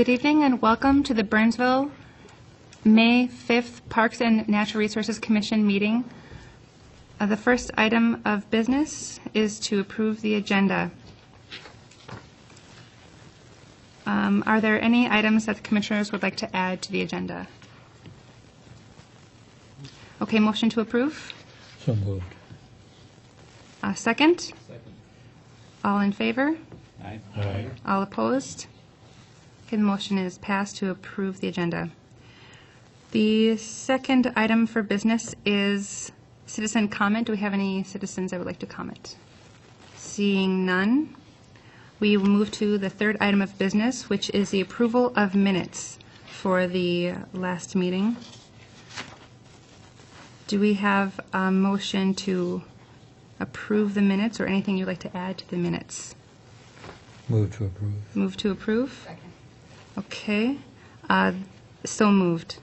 Good evening and welcome to the Burnsville May 5th Parks and Natural Resources Commission meeting. The first item of business is to approve the agenda. Are there any items that the commissioners would like to add to the agenda? Okay, motion to approve. So moved. Second? Second. All in favor? Aye. Aye. All opposed? Okay, the motion is passed to approve the agenda. The second item for business is citizen comment. Do we have any citizens that would like to comment? Seeing none, we will move to the third item of business, which is the approval of minutes for the last meeting. Do we have a motion to approve the minutes or anything you'd like to add to the minutes? Move to approve. Move to approve? Second. Okay. So moved.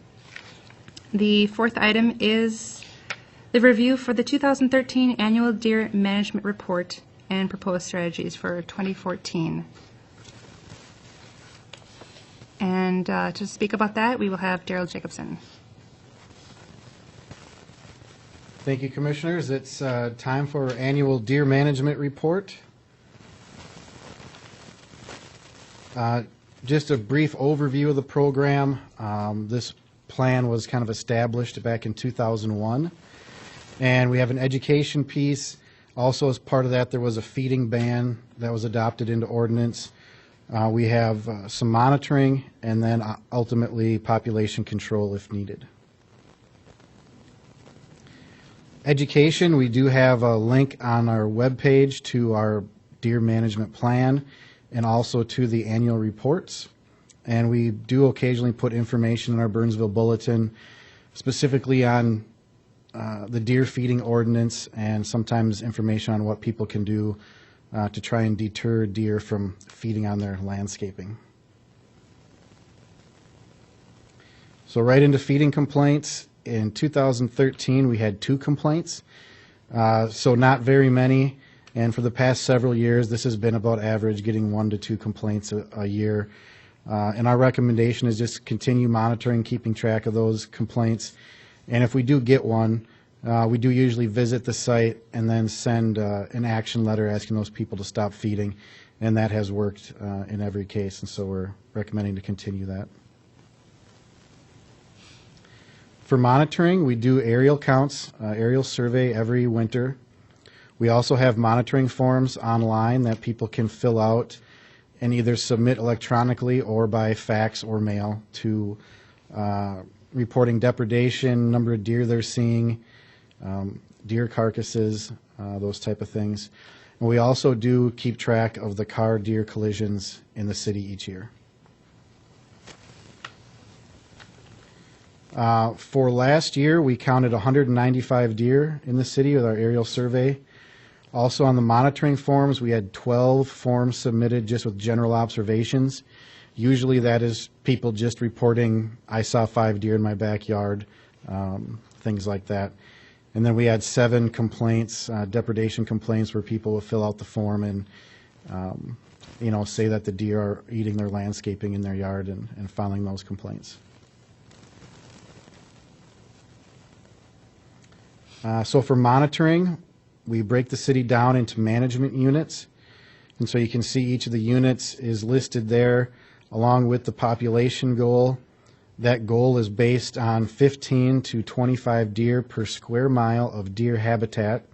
The fourth item is the review for the 2013 Annual Deer Management Report and proposed strategies for 2014. And to speak about that, we will have Daryl Jacobson. Thank you, Commissioners. It's time for our annual deer management report. Just a brief overview of the program. This plan was kind of established back in 2001. And we have an education piece. Also, as part of that, there was a feeding ban that was adopted into ordinance. We have some monitoring and then ultimately population control if needed. Education, we do have a link on our webpage to our deer management plan and also to the annual reports. And we do occasionally put information in our Burnsville Bulletin specifically on the deer feeding ordinance and sometimes information on what people can do to try and deter deer from feeding on their landscaping. So right into feeding complaints. In 2013, we had 2 complaints, so not very many. And for the past several years, this has been about average, getting 1 to 2 complaints a year. And our recommendation is just continue monitoring, keeping track of those complaints. And if we do get one, we do usually visit the site and then send an action letter asking those people to stop feeding. And that has worked in every case, and so we're recommending to continue that. For monitoring, we do aerial counts, aerial survey every winter. We also have monitoring forms online that people can fill out and either submit electronically or by fax or mail to reporting depredation, number of deer they're seeing, deer carcasses, those type of things. And we also do keep track of the car-deer collisions in the city each year. For last year, we counted 195 deer in the city with our aerial survey. Also on the monitoring forms, we had 12 forms submitted just with general observations. Usually that is people just reporting, I saw 5 deer in my backyard, things like that. And then we had 7 complaints, depredation complaints, where people will fill out the form and say that the deer are eating their landscaping in their yard and filing those complaints. So for monitoring, we break the city down into management units. And so you can see each of the units is listed there along with the population goal. That goal is based on 15 to 25 deer per square mile of deer habitat.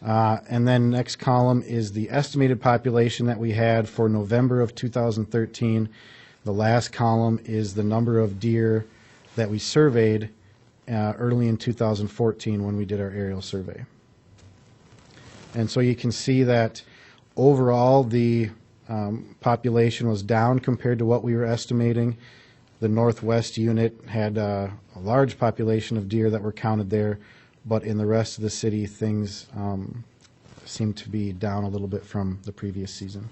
And then next column is the estimated population that we had for November of 2013. The last column is the number of deer that we surveyed early in 2014 when we did our aerial survey. And so you can see that overall the population was down compared to what we were estimating. The Northwest unit had a large population of deer that were counted there, but in the rest of the city things seem to be down a little bit from the previous season.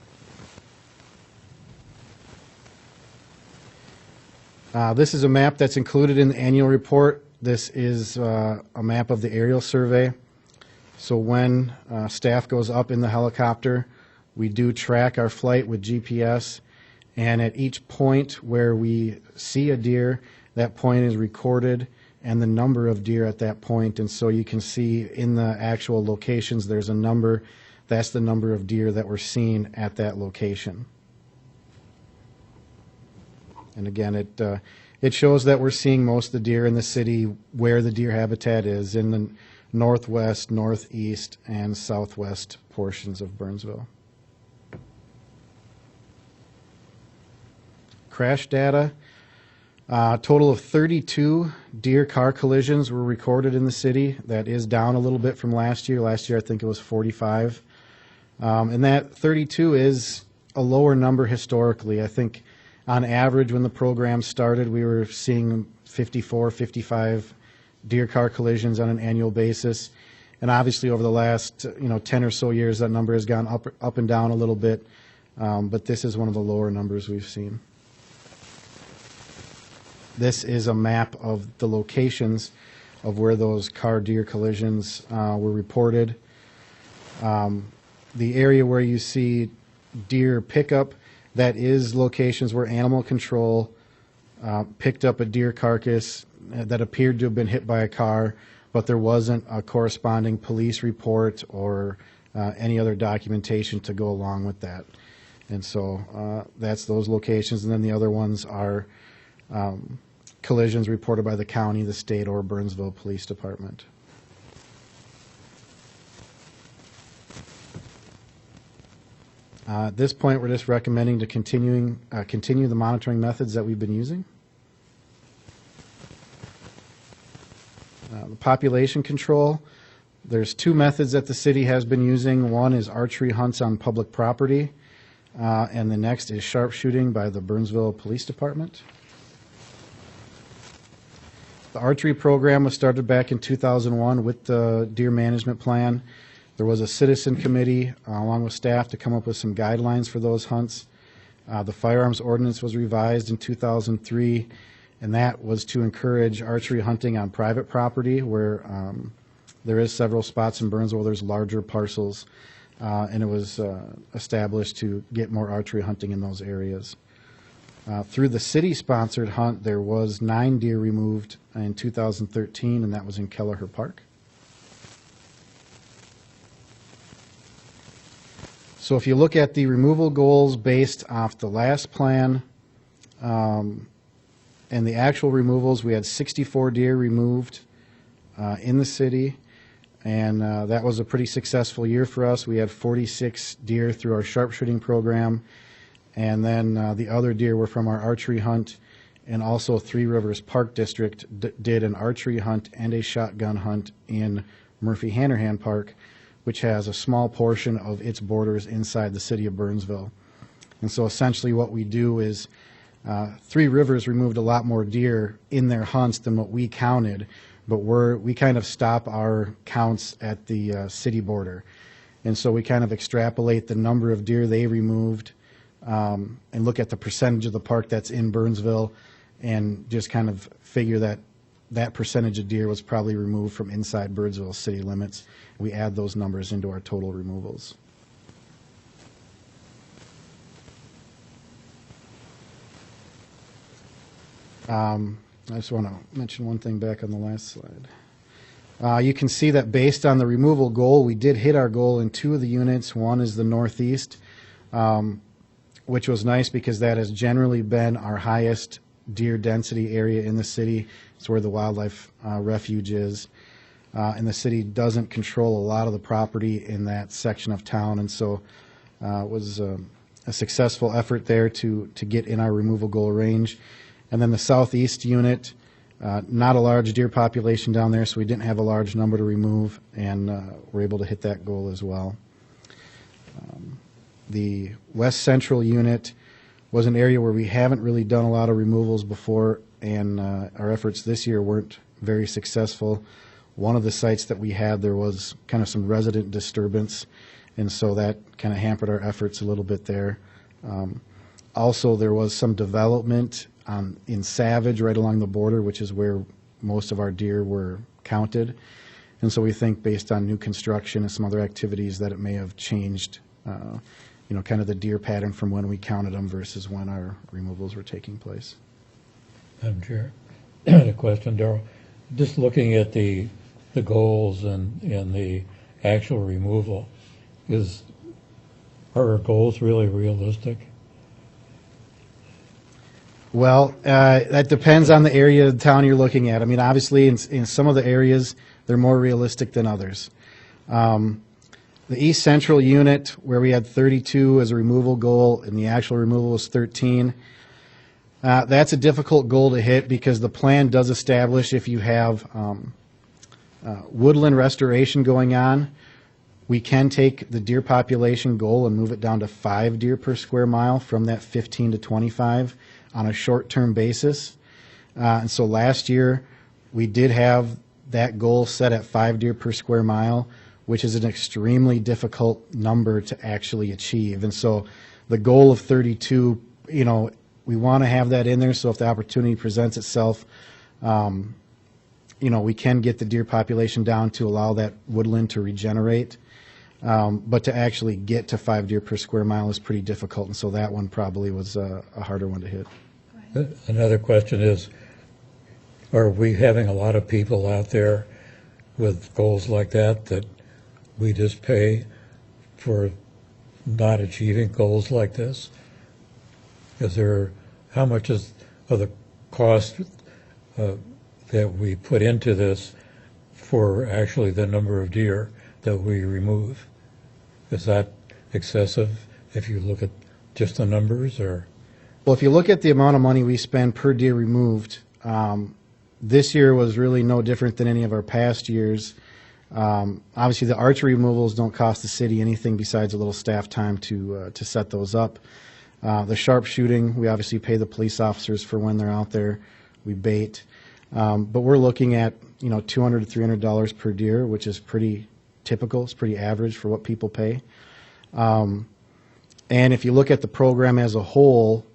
This is a map that's included in the annual report. This is a map of the aerial survey. So when staff goes up in the helicopter, we do track our flight with GPS, And at each point where we see a deer, that point is recorded and the number of deer at that point. And so you can see in the actual locations, there's a number. That's the number of deer that were seen at that location. And again, it shows that we're seeing most of the deer in the city where the deer habitat is, in the northwest, northeast, and southwest portions of Burnsville. Crash data. A total of 32 deer car collisions were recorded in the city. That is down a little bit from last year. Last year, I think it was 45. And that 32 is a lower number historically. I think on average, when the program started, we were seeing 54, 55 deer car collisions on an annual basis. And obviously, over the last 10 or so years, that number has gone up and down a little bit. But this is one of the lower numbers we've seen. This is a map of the locations of where those car deer collisions were reported. The area where you see deer pickup, that is locations where animal control picked up a deer carcass that appeared to have been hit by a car, but there wasn't a corresponding police report or any other documentation to go along with that. And so that's those locations. And then the other ones are collisions reported by the county, the state, or Burnsville Police Department. At this point, we're just recommending to continue the monitoring methods that we've been using. The population control, there's two methods that the city has been using. One is archery hunts on public property, and the next is sharpshooting by the Burnsville Police Department. The archery program was started back in 2001 with the deer management plan. There was a citizen committee along with staff to come up with some guidelines for those hunts. The firearms ordinance was revised in 2003, and that was to encourage archery hunting on private property where there is several spots in Burnsville where there's larger parcels, and it was established to get more archery hunting in those areas. Through the city-sponsored hunt, there was 9 deer removed in 2013, and that was in Kelleher Park. So if you look at the removal goals based off the last plan and the actual removals, we had 64 deer removed in the city, and that was a pretty successful year for us. We had 46 deer through our sharpshooting program, and then the other deer were from our archery hunt, and also Three Rivers Park District did an archery hunt and a shotgun hunt in Murphy-Hannerhan Park, which has a small portion of its borders inside the city of Burnsville. And so essentially what we do is Three Rivers removed a lot more deer in their hunts than what we counted, but we kind of stop our counts at the city border. And so we kind of extrapolate the number of deer they removed and look at the percentage of the park that's in Burnsville and just kind of figure that that percentage of deer was probably removed from inside Burnsville city limits. We add those numbers into our total removals. I just want to mention one thing back on the last slide. You can see that based on the removal goal, we did hit our goal in 2 of the units. One is the northeast, which was nice because that has generally been our highest deer density area in the city. It's where the wildlife refuge is. And the city doesn't control a lot of the property in that section of town, and so it was a successful effort there to get in our removal goal range. And then the southeast unit, not a large deer population down there, so we didn't have a large number to remove, and we're able to hit that goal as well. The west central unit was an area where we haven't really done a lot of removals before, and our efforts this year weren't very successful. One of the sites that we had, there was kind of some resident disturbance, and so that kind of hampered our efforts a little bit there. Also, there was some development in Savage right along the border, which is where most of our deer were counted. And so we think based on new construction and some other activities that it may have changed kind of the deer pattern from when we counted them versus when our removals were taking place. Madam Chair, I had a question, Darrell. Just looking at the goals and the actual removal, are our goals really realistic? Well, that depends on the area of the town you're looking at. I mean, obviously, in some of the areas, they're more realistic than others. The East Central unit, where we had 32 as a removal goal, and the actual removal was 13, that's a difficult goal to hit because the plan does establish if you have woodland restoration going on, we can take the deer population goal and move it down to 5 deer per square mile from that 15 to 25 on a short-term basis. And so last year, we did have that goal set at 5 deer per square mile, which is an extremely difficult number to actually achieve. And so the goal of 32, we want to have that in there so if the opportunity presents itself, we can get the deer population down to allow that woodland to regenerate. But to actually get to 5 deer per square mile is pretty difficult, and so that one probably was a harder one to hit. Another question is, are we having a lot of people out there with goals like that we just pay for not achieving goals like this? How much is of the cost that we put into this for actually the number of deer that we remove? Is that excessive if you look at just the numbers, or? Well, if you look at the amount of money we spend per deer removed, this year was really no different than any of our past years. Obviously, the archery removals don't cost the city anything besides a little staff time to set those up. The sharpshooting, we obviously pay the police officers for when they're out there. We bait. But we're looking at, $200 to $300 per deer, which is pretty typical. It's pretty average for what people pay. And if you look at the program as a whole,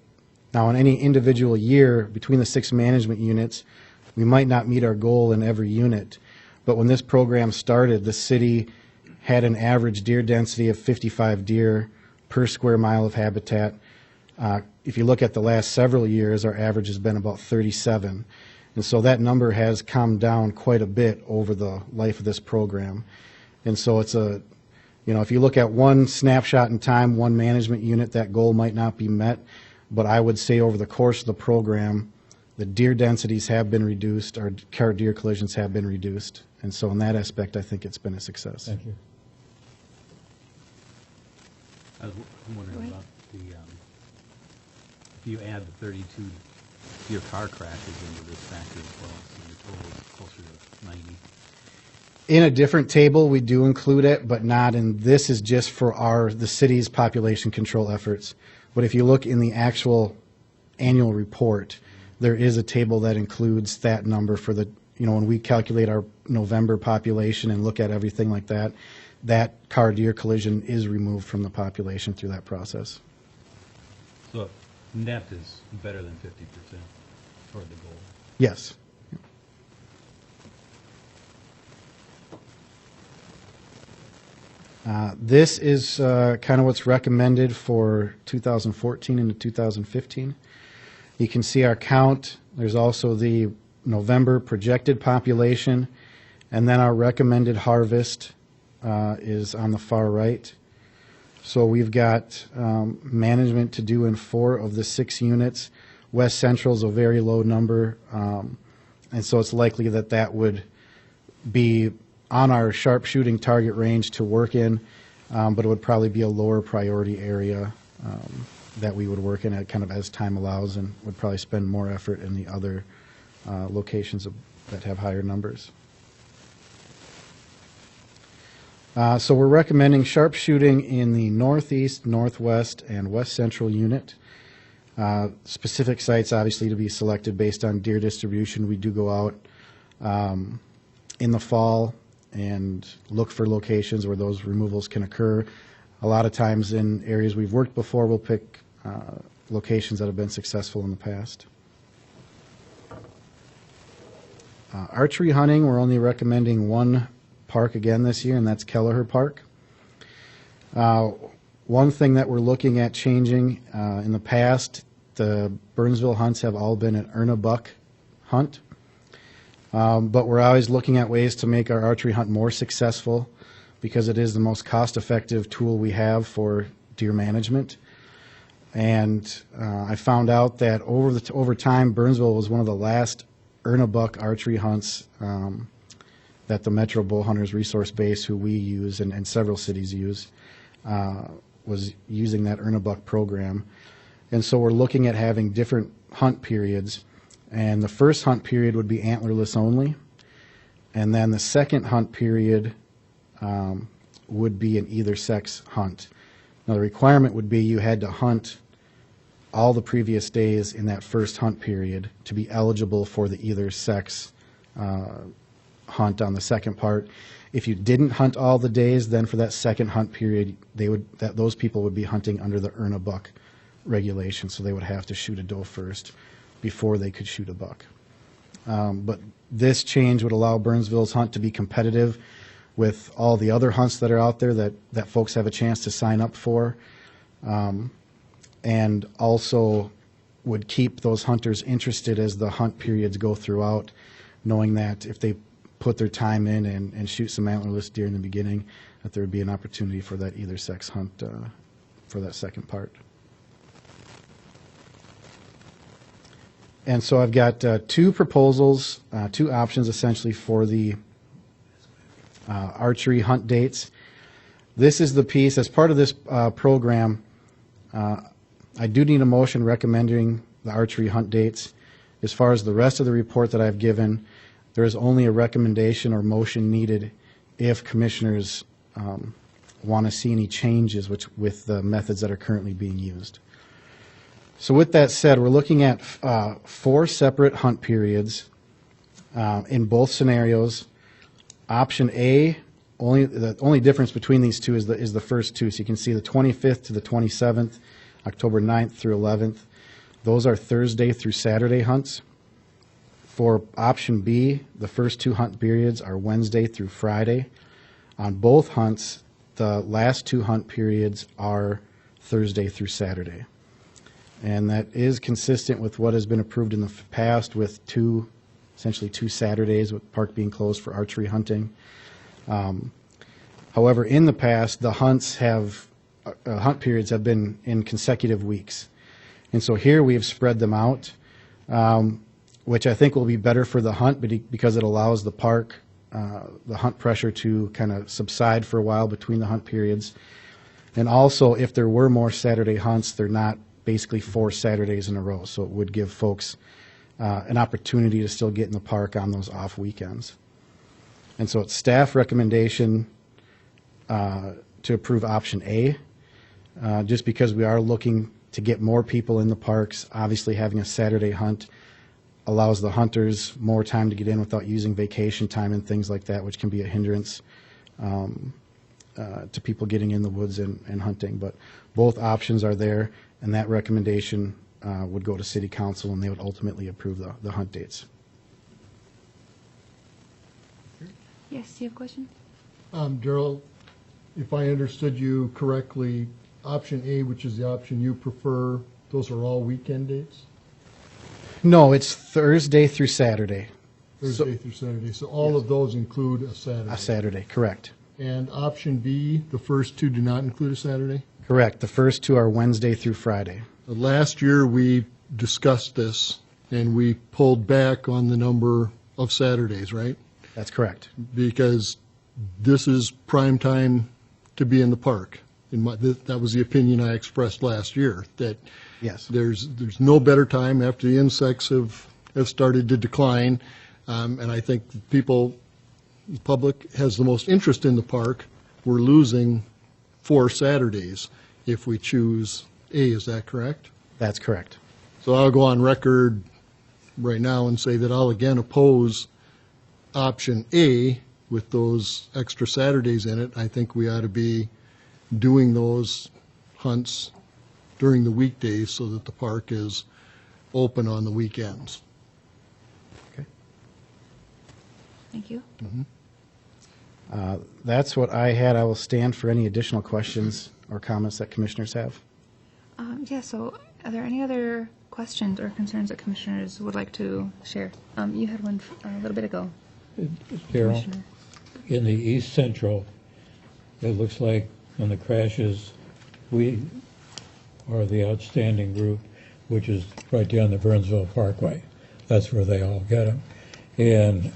now in any individual year between the 6 management units, we might not meet our goal in every unit. But when this program started, the city had an average deer density of 55 deer per square mile of habitat. If you look at the last several years, our average has been about 37. And so that number has come down quite a bit over the life of this program. And so it's if you look at one snapshot in time, one management unit, that goal might not be met. But I would say over the course of the program, the deer densities have been reduced, our car deer collisions have been reduced. And so in that aspect, I think it's been a success. Thank you. I was wondering about if you add the 32 deer car crashes into this factor as well, so the total is closer to 90. In a different table, we do include it, but not in, this is just for the city's population control efforts. But if you look in the actual annual report, there is a table that includes that number for the, when we calculate our November population and look at everything like that, that car deer collision is removed from the population through that process. So net is better than 50% toward the goal. Yes. This is kind of what's recommended for 2014 into 2015. You can see our count. There's also the November projected population, and then our recommended harvest is on the far right. So we've got management to do in 4 of the 6 units. West Central is a very low number, and so it's likely that that would be on our sharpshooting target range to work in, but it would probably be a lower priority area that we would work in at kind of as time allows, and would probably spend more effort in the other locations that have higher numbers. So we're recommending sharpshooting in the northeast, northwest, and west central unit. Specific sites obviously to be selected based on deer distribution. We do go out in the fall and look for locations where those removals can occur. A lot of times in areas we've worked before, we'll pick locations that have been successful in the past. Archery hunting, we're only recommending one park again this year, and that's Kelleher Park. One thing that we're looking at changing, in the past, the Burnsville hunts have all been an earn a buck hunt. But we're always looking at ways to make our archery hunt more successful because it is the most cost-effective tool we have for deer management. And I found out that over time, Burnsville was one of the last earn-a-buck archery hunts that the Metro Bow Hunters Resource Base, who we use and several cities use, was using that earn-a-buck program. And so we're looking at having different hunt periods. And the first hunt period would be antlerless only. And then the second hunt period would be an either sex hunt. Now, the requirement would be you had to hunt all the previous days in that first hunt period to be eligible for the either sex hunt on the second part. If you didn't hunt all the days, then for that second hunt period, those people would be hunting under the earn a buck regulation, so they would have to shoot a doe first before they could shoot a buck. But this change would allow Burnsville's hunt to be competitive with all the other hunts that are out there that folks have a chance to sign up for, and also would keep those hunters interested as the hunt periods go throughout, knowing that if they put their time in and shoot some antlerless deer in the beginning, that there would be an opportunity for that either sex hunt for that second part. And so I've got two proposals, two options essentially for the archery hunt dates. This is the piece, as part of this program, I do need a motion recommending the archery hunt dates. As far as the rest of the report that I've given, there is only a recommendation or motion needed if commissioners want to see any changes with the methods that are currently being used. So with that said, we're looking at 4 separate hunt periods in both scenarios. Option A, the only difference between these two is the first two. So you can see the 25th to the 27th, October 9th through 11th. Those are Thursday through Saturday hunts. For option B, the first 2 hunt periods are Wednesday through Friday. On both hunts, the last 2 hunt periods are Thursday through Saturday. And that is consistent with what has been approved in the past with essentially two Saturdays, with park being closed for archery hunting. However, in the past, the hunt periods have been in consecutive weeks. And so here we have spread them out, which I think will be better for the hunt because it allows the park, the hunt pressure to kind of subside for a while between the hunt periods. And also, if there were more Saturday hunts, they're not basically 4 Saturdays in a row. So it would give folks an opportunity to still get in the park on those off weekends. And so it's staff recommendation to approve option A, just because we are looking to get more people in the parks. Obviously, having a Saturday hunt allows the hunters more time to get in without using vacation time and things like that, which can be a hindrance to people getting in the woods and hunting. But both options are there, and that recommendation would go to City Council, and they would ultimately approve the hunt dates. Yes, you have a question? Darrell, if I understood you correctly, option A, which is the option you prefer, those are all weekend dates? No, it's Thursday through Saturday. Thursday through Saturday. So all of those include a Saturday? A Saturday, correct. And option B, the first 2 do not include a Saturday? Correct. The first 2 are Wednesday through Friday. Last year, we discussed this, and we pulled back on the number of Saturdays, right? That's correct. Because this is prime time to be in the park. That was the opinion I expressed last year, that Yes. there's no better time after the insects have started to decline, and I think the public has the most interest in the park. We're losing 4 Saturdays if we choose A, is that correct? That's correct. So I'll go on record right now and say that I'll again oppose option A with those extra Saturdays in it. I think we ought to be doing those hunts during the weekdays so that the park is open on the weekends. Okay. Thank you. That's what I had. I will stand for any additional questions or comments that commissioners have. Yeah, so are there any other questions or concerns that commissioners would like to share? You had one a little bit ago, Darrell, Commissioner. in the East Central, it looks like when the crashes, we are the outstanding group, which is right down the Burnsville Parkway. That's where they all get them. And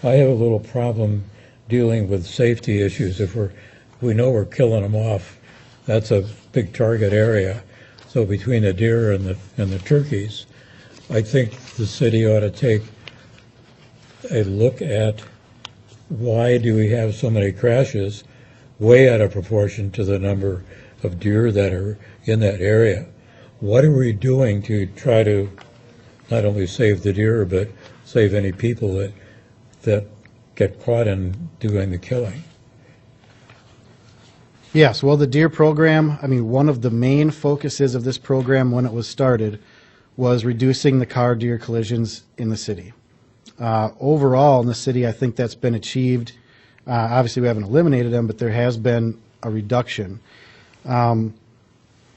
I have a little problem dealing with safety issues. If we know we're killing them off, that's a big target area. So between the deer and the turkeys, I think the city ought to take a look at why do we have so many crashes, way out of proportion to the number of deer that are in that area. What are we doing to try to not only save the deer, but save any people that get caught in doing the killing? Yes, well, the deer program, I mean, one of the main focuses of this program when it was started was reducing the car deer collisions in the city. Overall, in the city, I think that's been achieved. Obviously, we haven't eliminated them, but there has been a reduction. In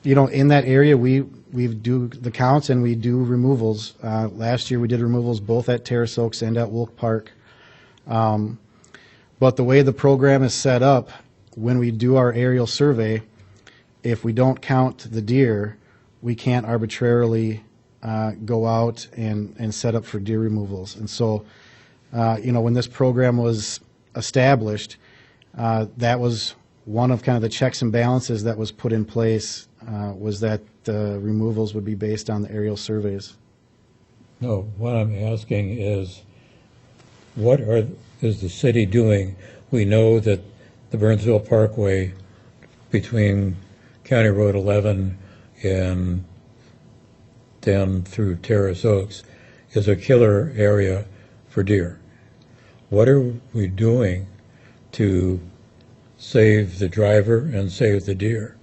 that area, we do the counts and we do removals. Last year, we did removals both at Terrace Oaks and at Wolk Park. But the way the program is set up, when we do our aerial survey, if we don't count the deer, we can't arbitrarily go out and set up for deer removals. And so, when this program was established, that was one of kind of the checks and balances that was put in place, was that the removals would be based on the aerial surveys. No, what I'm asking is, is the city doing? We know that the Burnsville Parkway between County Road 11 and down through Terrace Oaks is a killer area for deer. What are we doing to save the driver and save the deer?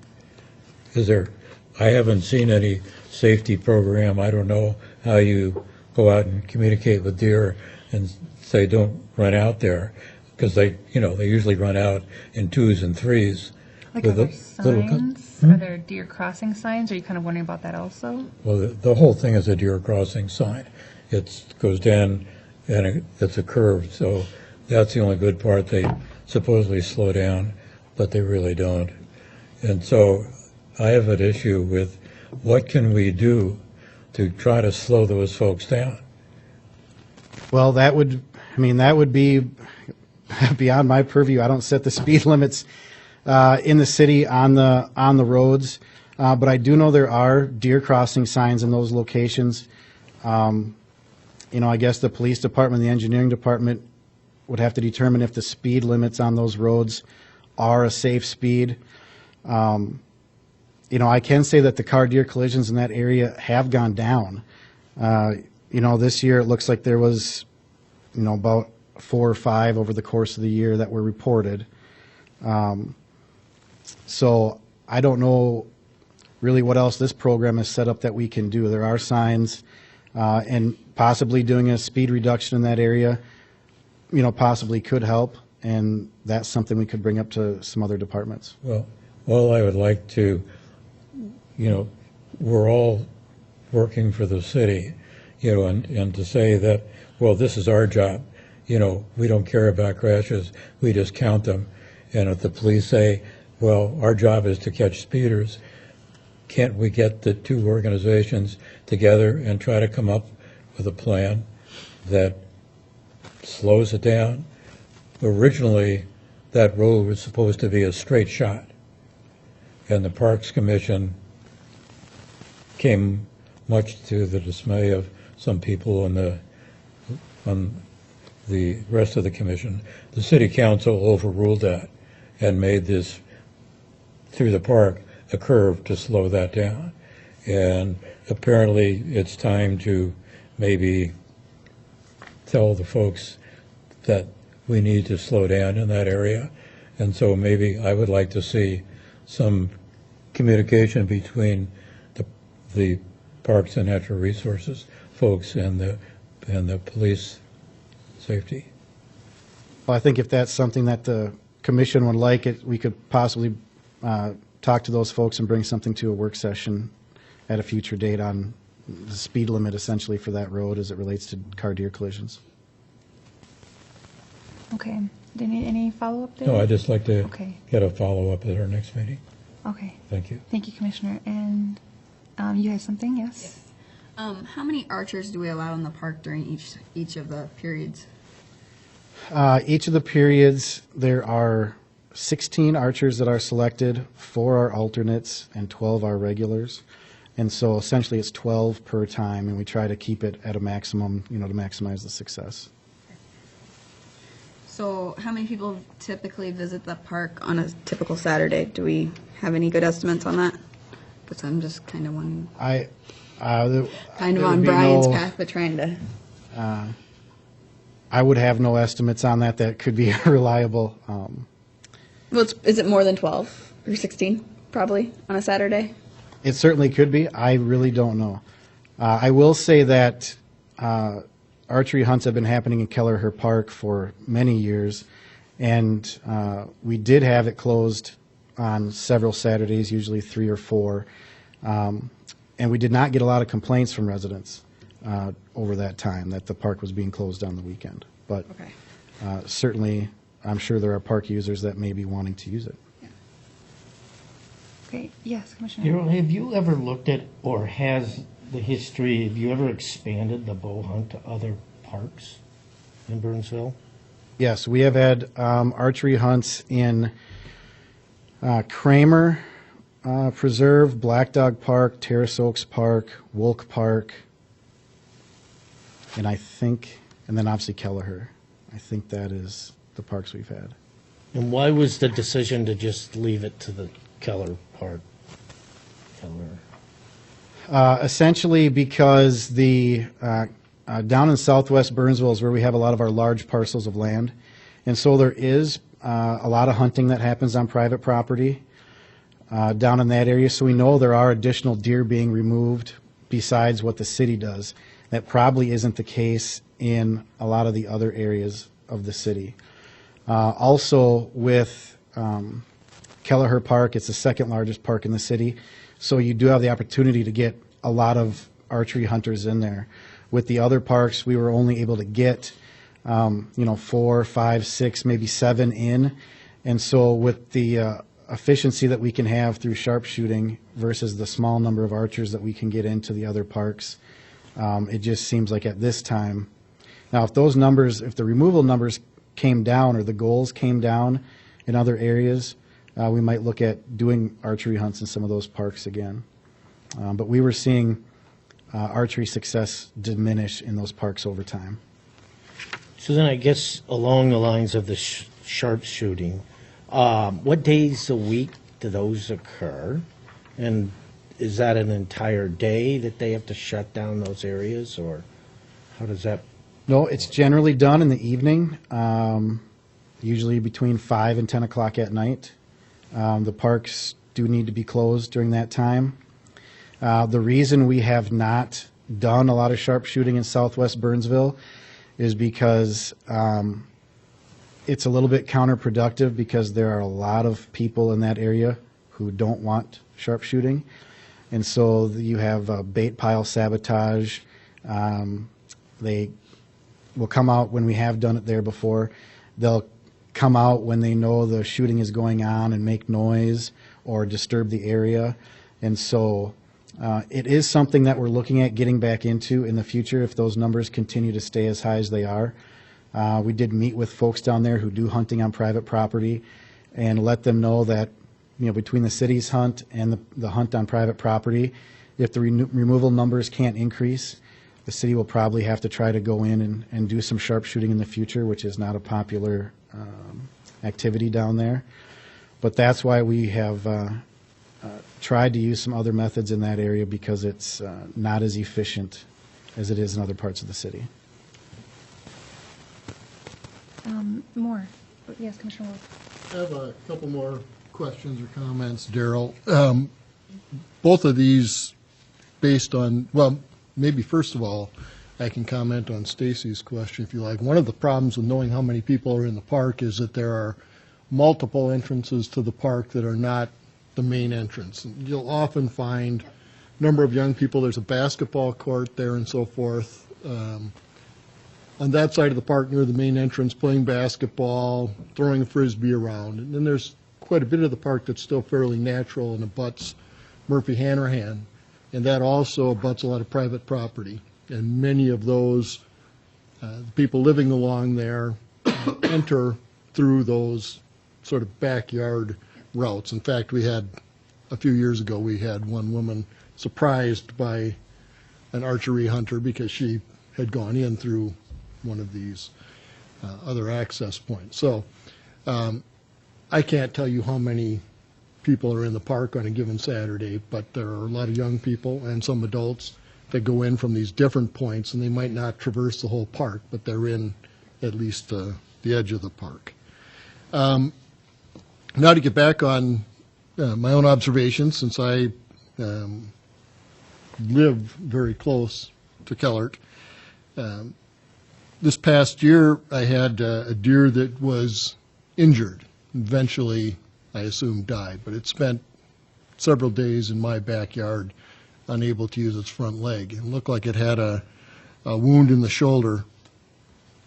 I haven't seen any safety program. I don't know how you go out and communicate with deer and say don't run out there, because they usually run out in 2s and 3s. Like, are there signs? Are there deer crossing signs? Are you kind of wondering about that also? Well, the whole thing is a deer crossing sign. It goes down and it's a curve, so that's the only good part. They supposedly slow down, but they really don't. And so I have an issue with what can we do to try to slow those folks down? Well, that would be beyond my purview. I don't set the speed limits in the city on the roads, but I do know there are deer crossing signs in those locations. I guess the police department, the engineering department would have to determine if the speed limits on those roads are a safe speed. I can say that the car deer collisions in that area have gone down. This year it looks like there was, about 4 or 5 over the course of the year that were reported. So I don't know really what else this program is set up that we can do. There are signs, and possibly doing a speed reduction in that area, possibly could help, and that's something we could bring up to some other departments. Well, all I would like to, we're all working for the city, and to say that, well, this is our job. We don't care about crashes, we just count them. And if the police say, well, our job is to catch speeders, can't we get the two organizations together and try to come up with a plan that slows it down? Originally, that road was supposed to be a straight shot, and the Parks Commission came, much to the dismay of some people on the rest of the commission. The city council overruled that and made this, through the park, a curve to slow that down. And apparently it's time to maybe tell the folks that we need to slow down in that area. And so maybe I would like to see some communication between the Parks and Natural Resources folks and the police safety. Well, I think if that's something that the commission would like, we could possibly talk to those folks and bring something to a work session at a future date on the speed limit essentially for that road as it relates to car-deer collisions. Okay. Any follow-up there? No, I'd just like to Okay. get a follow-up at our next meeting. Okay. Thank you. Thank you, Commissioner. And you had something, yes? How many archers do we allow in the park during each of the periods? Each of the periods, there are 16 archers that are selected, 4 are alternates, and 12 are regulars. And so essentially it's 12 per time, and we try to keep it at a maximum, to maximize the success. So how many people typically visit the park on a typical Saturday? Do we have any good estimates on that? Because I'm just kind of wondering, Kind kind of there on would be Brian's no- path, but trying to. I would have no estimates on that. That could be reliable. Well, is it more than 12 or 16 probably on a Saturday? It certainly could be. I really don't know. I will say that archery hunts have been happening in Kelleher Park for many years, and we did have it closed on several Saturdays, usually 3 or 4, and we did not get a lot of complaints from residents over that time that the park was being closed on the weekend. But Okay. certainly, I'm sure there are park users that may be wanting to use it. Okay. Yes, Commissioner. Darrell, have you ever looked at, or has the history, have you ever expanded the bow hunt to other parks in Burnsville? Yes, we have had archery hunts in Kramer Preserve, Black Dog Park, Terrace Oaks Park, Wolk Park, and then obviously Kelleher. I think that is the parks we've had. And why was the decision to just leave it to the Keller Park? Essentially because the down in southwest Burnsville is where we have a lot of our large parcels of land. And so there is a lot of hunting that happens on private property down in that area. So we know there are additional deer being removed besides what the city does. That probably isn't the case in a lot of the other areas of the city. Also with Kelleher Park, it's the second largest park in the city. So you do have the opportunity to get a lot of archery hunters in there. With the other parks, we were only able to get, 4, 5, 6, maybe 7 in. And so with the efficiency that we can have through sharpshooting versus the small number of archers that we can get into the other parks, it just seems like at this time. Now, if the removal numbers came down or the goals came down in other areas, we might look at doing archery hunts in some of those parks again. But we were seeing archery success diminish in those parks over time. So then I guess along the lines of the sharpshooting, what days a week do those occur? And is that an entire day that they have to shut down those areas, or how does that? No, it's generally done in the evening, usually between 5 and 10 o'clock at night. The parks do need to be closed during that time. The reason we have not done a lot of sharpshooting in southwest Burnsville is because it's a little bit counterproductive because there are a lot of people in that area who don't want sharpshooting. And so you have bait pile sabotage. They will come out when we have done it there before. They'll come out when they know the shooting is going on and make noise or disturb the area. And so it is something that we're looking at getting back into in the future if those numbers continue to stay as high as they are. We did meet with folks down there who do hunting on private property and let them know that between the city's hunt and the hunt on private property, if the removal numbers can't increase, the city will probably have to try to go in and do some sharpshooting in the future, which is not a popular activity down there. But that's why we have tried to use some other methods in that area because it's not as efficient as it is in other parts of the city. More. Yes, Commissioner Wolf. I have a couple more questions or comments, Darrell. Both of these based on, well, maybe first of all, I can comment on Stacy's question if you like. One of the problems with knowing how many people are in the park is that there are multiple entrances to the park that are not the main entrance. And you'll often find a number of young people, there's a basketball court there and so forth. On that side of the park near the main entrance, playing basketball, throwing a Frisbee around. And then there's quite a bit of the park that's still fairly natural and abuts Murphy-Hanrahan. And that also abuts a lot of private property. And many of those people living along there enter through those sort of backyard routes. In fact, a few years ago, we had one woman surprised by an archery hunter because she had gone in through one of these other access points. So I can't tell you how many people are in the park on a given Saturday, but there are a lot of young people and some adults that go in from these different points, and they might not traverse the whole park, but they're in at least the edge of the park. Now to get back on my own observations, since I live very close to Kellert. This past year, I had a deer that was injured. Eventually, I assume died, but it spent several days in my backyard unable to use its front leg. It looked like it had a wound in the shoulder.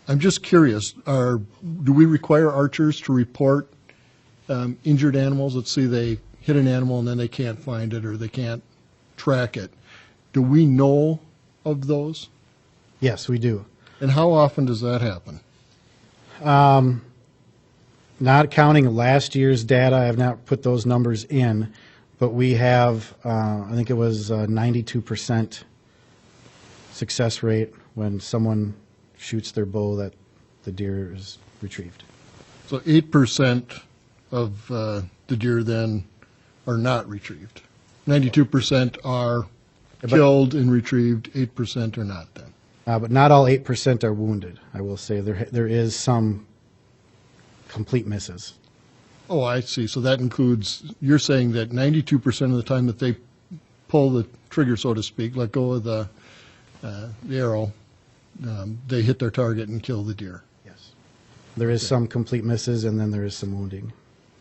I'm just curious, do we require archers to report injured animals? Let's see, they hit an animal and then they can't find it or they can't track it. Do we know of those? Yes, we do. And how often does that happen? Not counting last year's data, I have not put those numbers in, but we have, I think it was 92% success rate when someone shoots their bow that the deer is retrieved. So 8% of the deer then are not retrieved. 92% are killed and retrieved, 8% are not then. But not all 8% are wounded, I will say. There is some complete misses. Oh, I see. So that includes, you're saying that 92% of the time that they pull the trigger, so to speak, let go of the arrow, they hit their target and kill the deer. Yes. There is some complete misses, and then there is some wounding.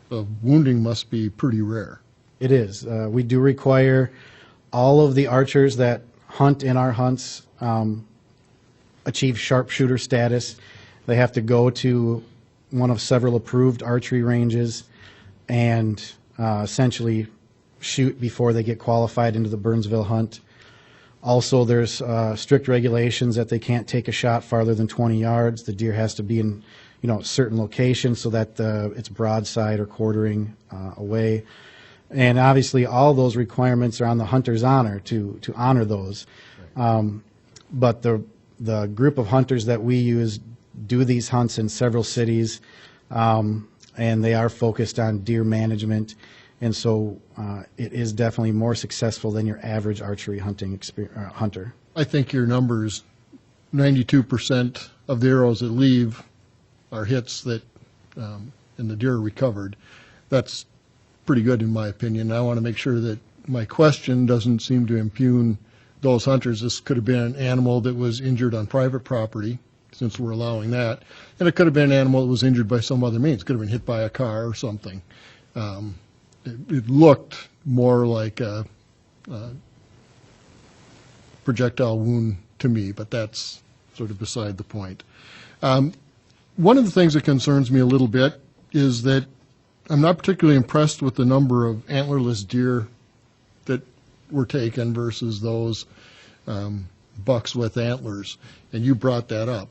So wounding must be pretty rare. It is. We do require all of the archers that hunt in our hunts achieve sharpshooter status. They have to go to one of several approved archery ranges and essentially shoot before they get qualified into the Burnsville hunt. Also, there's strict regulations that they can't take a shot farther than 20 yards. The deer has to be in, certain locations so that it's broadside or quartering away. And obviously, all those requirements are on the hunter's honor to honor those. But the group of hunters that we use do these hunts in several cities, and they are focused on deer management. And so it is definitely more successful than your average archery hunting hunter. I think your numbers, 92% of the arrows that leave are hits that, and the deer are recovered. That's pretty good in my opinion. I want to make sure that my question doesn't seem to impugn those hunters. This could have been an animal that was injured on private property, since we're allowing that, and it could have been an animal that was injured by some other means. It could have been hit by a car or something. It looked more like a projectile wound to me, but that's sort of beside the point. One of the things that concerns me a little bit is that I'm not particularly impressed with the number of antlerless deer that were taken versus those bucks with antlers, and you brought that up.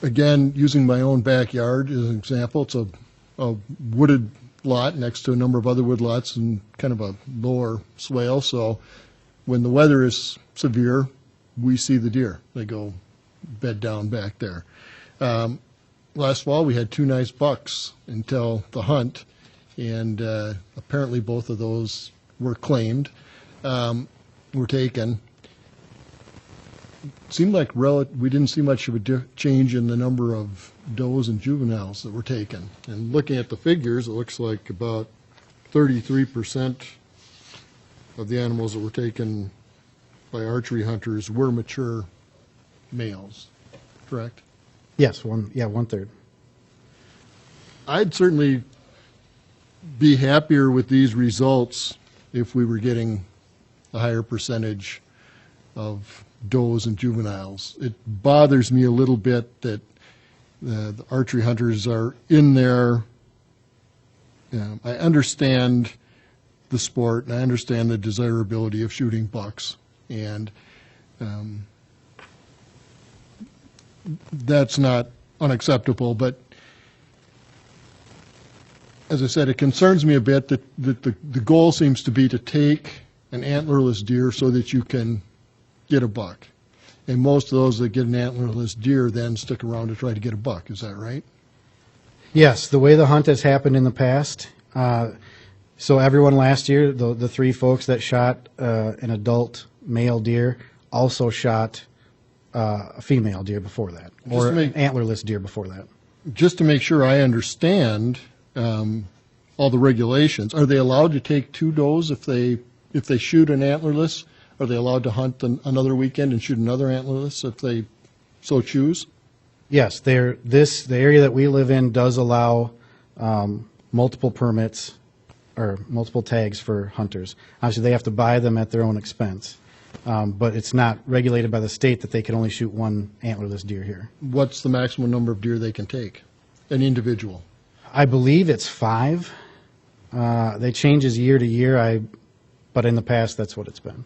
Again, using my own backyard as an example, it's a wooded lot next to a number of other wood lots and kind of a lower swale, so when the weather is severe, we see the deer. They go bed down back there. Last fall, we had 2 nice bucks until the hunt, and apparently both of those were claimed, were taken. It seemed like we didn't see much of a change in the number of does and juveniles that were taken. And looking at the figures, it looks like about 33% of the animals that were taken by archery hunters were mature males, correct? Yes, 1/3. I'd certainly be happier with these results if we were getting a higher percentage of does and juveniles. It bothers me a little bit that the archery hunters are in there. I understand the sport, and I understand the desirability of shooting bucks, and that's not unacceptable, but as I said, it concerns me a bit that the goal seems to be to take an antlerless deer so that you can get a buck. And most of those that get an antlerless deer then stick around to try to get a buck. Is that right? Yes, the way the hunt has happened in the past, so everyone last year, the three folks that shot an adult male deer also shot a female deer before that, or an antlerless deer before that. Just to make sure I understand all the regulations, are they allowed to take two does if they shoot an antlerless? Are they allowed to hunt another weekend and shoot another antlerless if they so choose? Yes, the area that we live in does allow multiple permits or multiple tags for hunters. Obviously, they have to buy them at their own expense, but it's not regulated by the state that they can only shoot one antlerless deer here. What's the maximum number of deer they can take, an individual? I believe it's 5. They changes year to year, but in the past, that's what it's been.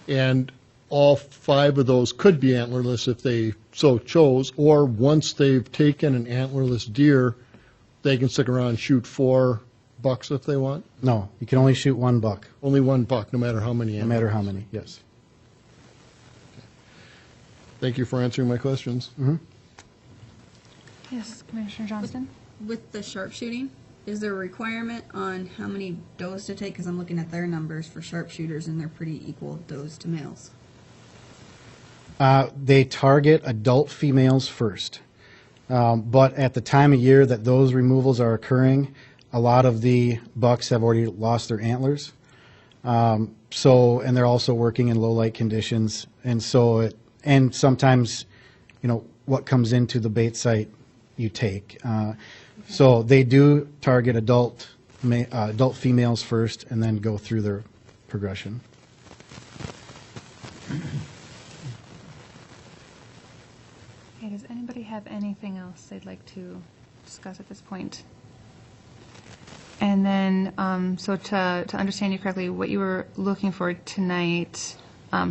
And all 5 of those could be antlerless if they so chose, or once they've taken an antlerless deer, they can stick around and shoot 4 bucks if they want? No, you can only shoot 1 buck, Only 1 buck, no matter how many no antlerless. matter how many, yes. Thank you for answering my questions. Yes, Commissioner Johnston? With the sharpshooting, is there a requirement on how many does to take? Because I'm looking at their numbers for sharpshooters, and they're pretty equal does to males. They target adult females first. But at the time of year that those removals are occurring, a lot of the bucks have already lost their antlers. And they're also working in low light conditions. And sometimes, what comes into the bait site you take. So they do target adult females first and then go through their progression. Okay, does anybody have anything else they'd like to discuss at this point? And then, so to understand you correctly, what you were looking for tonight,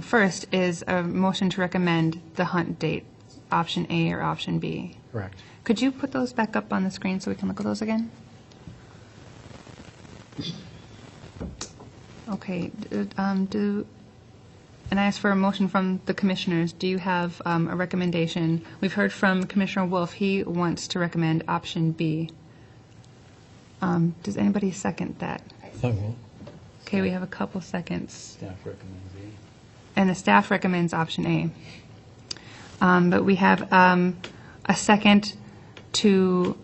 first is a motion to recommend the hunt date, option A or option B. Correct. Could you put those back up on the screen so we can look at those again? Okay, and I asked for a motion from the commissioners. Do you have a recommendation? We've heard from Commissioner Wolf. He wants to recommend option B. Does anybody second that? I will. Okay, we have a couple seconds. Staff recommends A. And the staff recommends option A. But we have a second to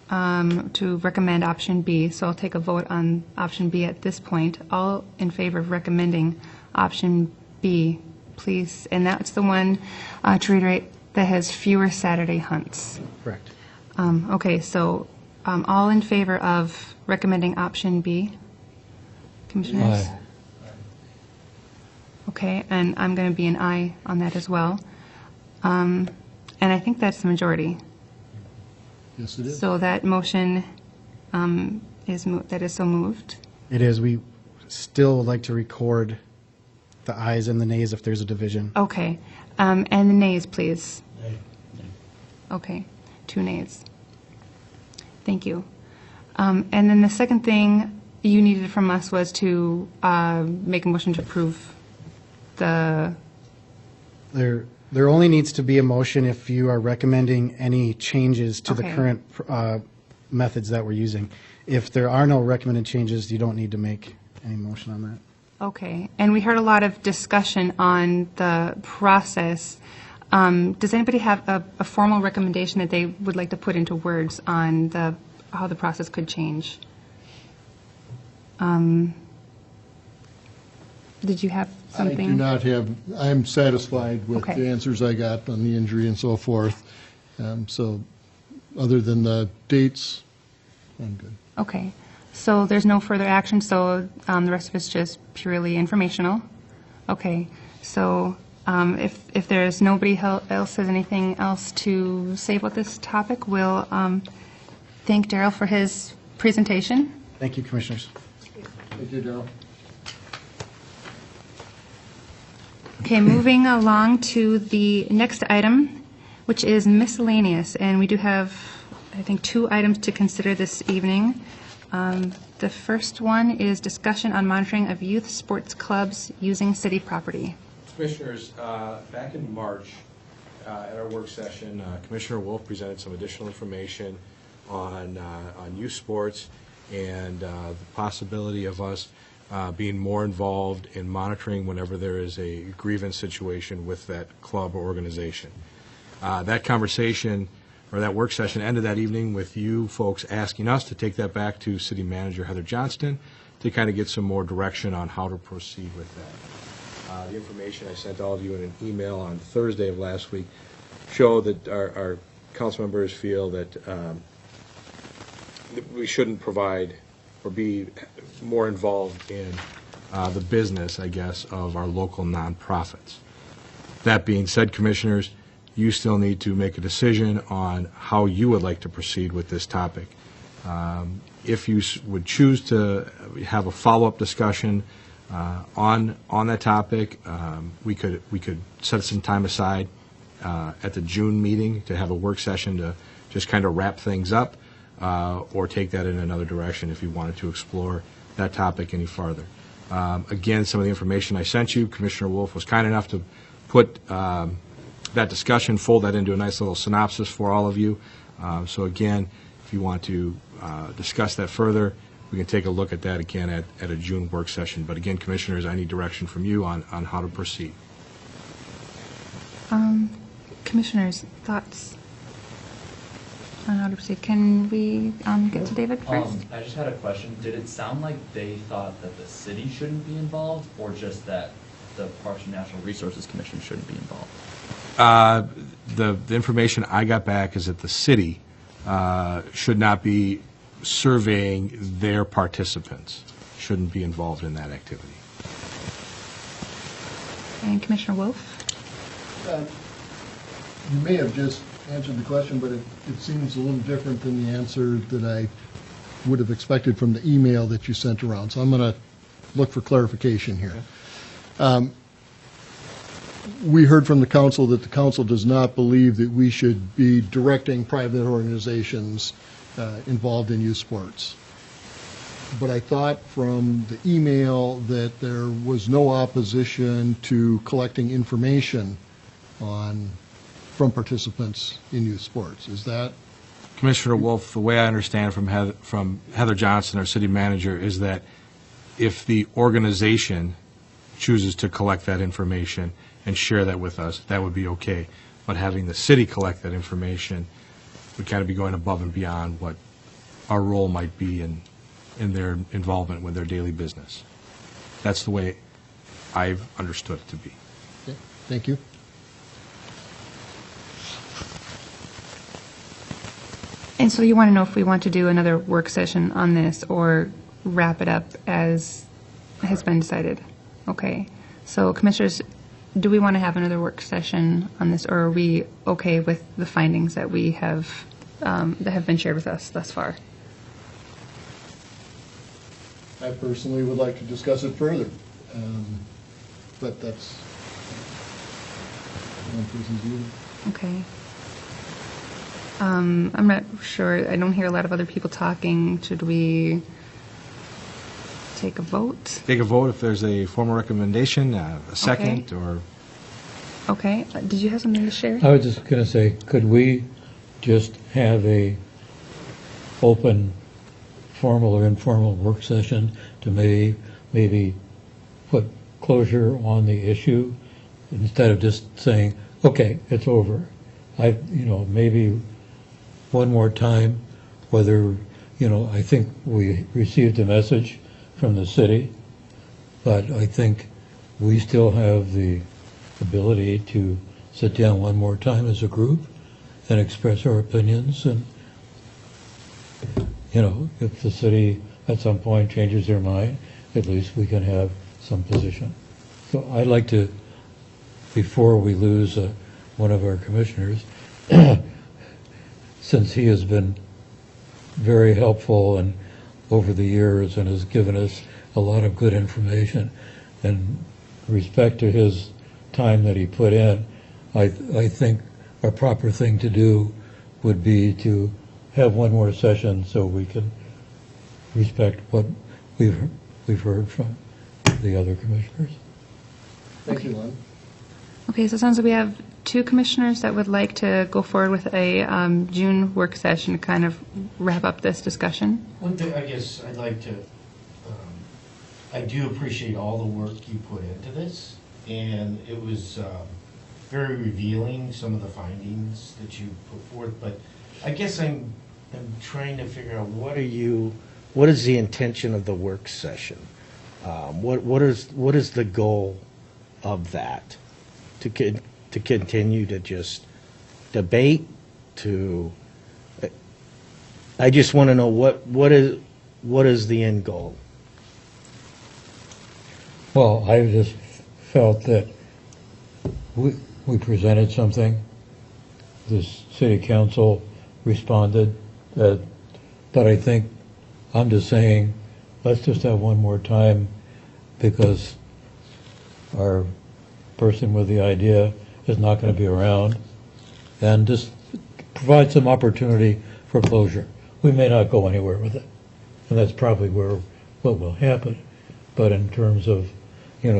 recommend option B. So I'll take a vote on option B at this point. All in favor of recommending option B, please. And that's the one, to reiterate, that has fewer Saturday hunts. Correct. Okay, so all in favor of recommending option B? Commissioners? Aye. Okay, and I'm going to be an aye on that as well. And I think that's the majority. Yes, it is. So that motion that is so moved. It is. We still would like to record the ayes and the nays if there's a division. Okay, and the nays, please. Okay, 2 nays. Thank you. And then the second thing you needed from us was to make a motion to approve the... There only needs to be a motion if you are recommending any changes to the Okay. current methods that we're using. If there are no recommended changes, you don't need to make any motion on that. Okay, and we heard a lot of discussion on the process. Does anybody have a formal recommendation that they would like to put into words on how the process could change? Did you have something? I do not have, I'm satisfied with Okay. the answers I got on the injury and so forth. So, other than the dates, I'm good. Okay, so there's no further action, so the rest of it's just purely informational? Okay, so if there's nobody else has anything else to say about this topic, we'll thank Daryl for his presentation. Thank you, Commissioners. Thank you, Darrell. Okay, moving along to the next item, which is miscellaneous, and we do have, I think, 2 items to consider this evening. The first one is discussion on monitoring of youth sports clubs using city property. Commissioners, back in March, at our work session, Commissioner Wolf presented some additional information on youth sports and the possibility of us being more involved in monitoring whenever there is a grievance situation with that club or organization. That conversation, or that work session, ended that evening with you folks asking us to take that back to City Manager Heather Johnston to kind of get some more direction on how to proceed with that. The information I sent all of you in an email on Thursday of last week show that our council members feel that we shouldn't provide or be more involved in the business, I guess, of our local nonprofits. That being said, Commissioners, you still need to make a decision on how you would like to proceed with this topic. If you would choose to have a follow-up discussion on that topic, we could set some time aside at the June meeting to have a work session to just kind of wrap things up, or take that in another direction if you wanted to explore that topic any farther. Again, some of the information I sent you, Commissioner Wolf was kind enough to put that discussion, fold that into a nice little synopsis for all of you. So again, if you want to discuss that further, we can take a look at that again at a June work session. But again, Commissioners, I need direction from you on how to proceed. Commissioners, thoughts on how to proceed? Can we get to David first? I just had a question. Did it sound like they thought that the city shouldn't be involved, or just that the Parks and Natural Resources Commission shouldn't be involved? The information I got back is that the city should not be surveying their participants, shouldn't be involved in that activity. And Commissioner Wolf? You may have just answered the question, but it seems a little different than the answer that I would have expected from the email that you sent around. So I'm going to look for clarification here. We heard from the council that the council does not believe that we should be directing private organizations involved in youth sports. But I thought from the email that there was no opposition to collecting information from participants in youth sports. Is that? Commissioner Wolf, the way I understand from Heather Johnson, our city manager, is that if the organization chooses to collect that information and share that with us, that would be okay. But having the city collect that information would kind of be going above and beyond what our role might be in their involvement with their daily business. That's the way I've understood it to be. Okay. Thank you. And so you want to know if we want to do another work session on this or wrap it up as has been decided? Okay. So Commissioners, do we want to have another work session on this, or are we okay with the findings that we have, that have been shared with us thus far? I personally would like to discuss it further, but that's one person's view. Okay. I'm not sure. I don't hear a lot of other people talking. Should we take a vote? Take a vote if there's a formal recommendation, a second, or... Okay. Did you have something to share? I was just going to say, could we just have a open, formal or informal work session to maybe put closure on the issue instead of just saying, okay, it's over? Maybe one more time, whether, I think we received a message from the city, but I think we still have the ability to sit down one more time as a group and express our opinions and, if the city at some point changes their mind, at least we can have some position. So I'd like to, before we lose one of our commissioners, since he has been very helpful and over the years and has given us a lot of good information, and respect to his time that he put in, I think a proper thing to do would be to have one more session so we can respect what we've heard from the other commissioners. Thank you, Lynn. Okay, so it sounds like we have two commissioners that would like to go forward with a June work session to kind of wrap up this discussion. One thing, I guess I'd like to, I do appreciate all the work you put into this, and it was very revealing, some of the findings that you put forth, but I guess I'm trying to figure out what is the intention of the work session? What is the goal of that? To continue to just debate, I just want to know what is the end goal? Well, I just felt that we presented something, the city council responded, but I think, I'm just saying, let's just have one more time, because our person with the idea is not going to be around, and just provide some opportunity for closure. We may not go anywhere with it, and that's probably what will happen. But in terms of,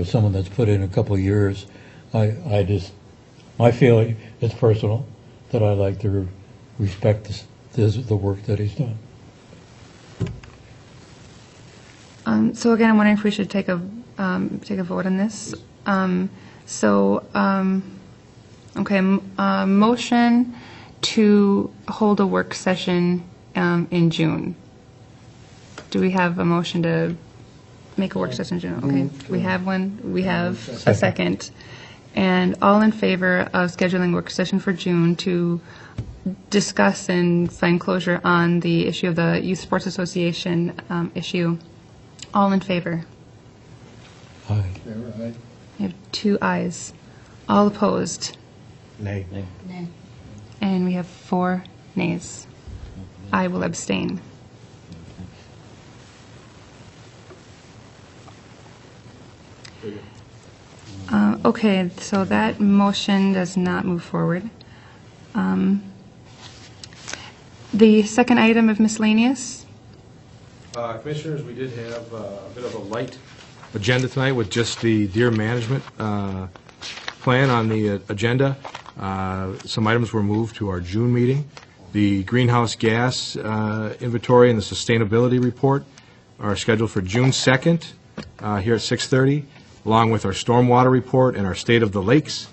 someone that's put in a couple of years, my feeling, it's personal, that I like to respect the work that he's done. So again, I'm wondering if we should take a vote on this. Motion to hold a work session in June. Do we have a motion to make a work session in June? Okay, we have one. We have a second. And all in favor of scheduling work session for June to discuss and find closure on the issue of the Youth Sports Association issue. All in favor? Aye. We have 2 ayes. All opposed? Nay. And we have 4 nays. I will abstain. Okay, so that motion does not move forward. The second item of miscellaneous. Commissioners, we did have a bit of a light agenda tonight with just the deer management plan on the agenda. Some items were moved to our June meeting. The greenhouse gas inventory and the sustainability report are scheduled for June 2nd here at 6:30, along with our stormwater report and our state of the lakes.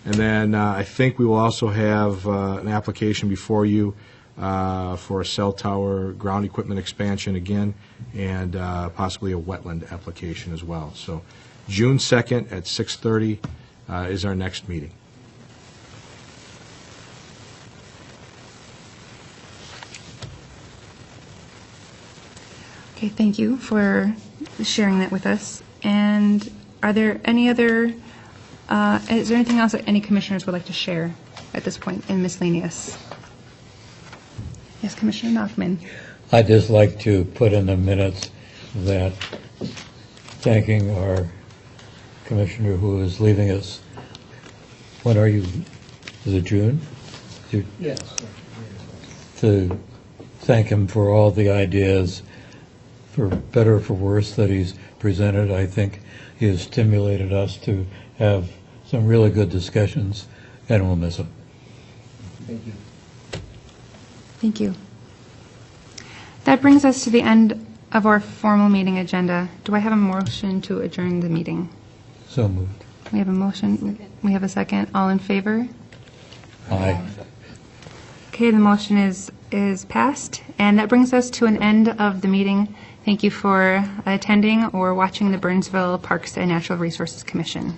And then I think we will also have an application before you for a cell tower ground equipment expansion again, and possibly a wetland application as well. So June 2nd at 6:30 is our next meeting. Okay, thank you for sharing that with us. And are there any other, is there anything else that any commissioners would like to share at this point in miscellaneous? Yes, Commissioner Nachman. I'd just like to put in the minutes that thanking our commissioner who is leaving us. When are you? Is it June? Yes. To thank him for all the ideas, for better or for worse, that he's presented. I think he has stimulated us to have some really good discussions, and we'll miss him. Thank you. Thank you. That brings us to the end of our formal meeting agenda. Do I have a motion to adjourn the meeting? So moved. We have a motion. We have a second. All in favor? Aye. Okay, the motion is passed. And that brings us to an end of the meeting. Thank you for attending or watching the Burnsville Parks and Natural Resources Commission.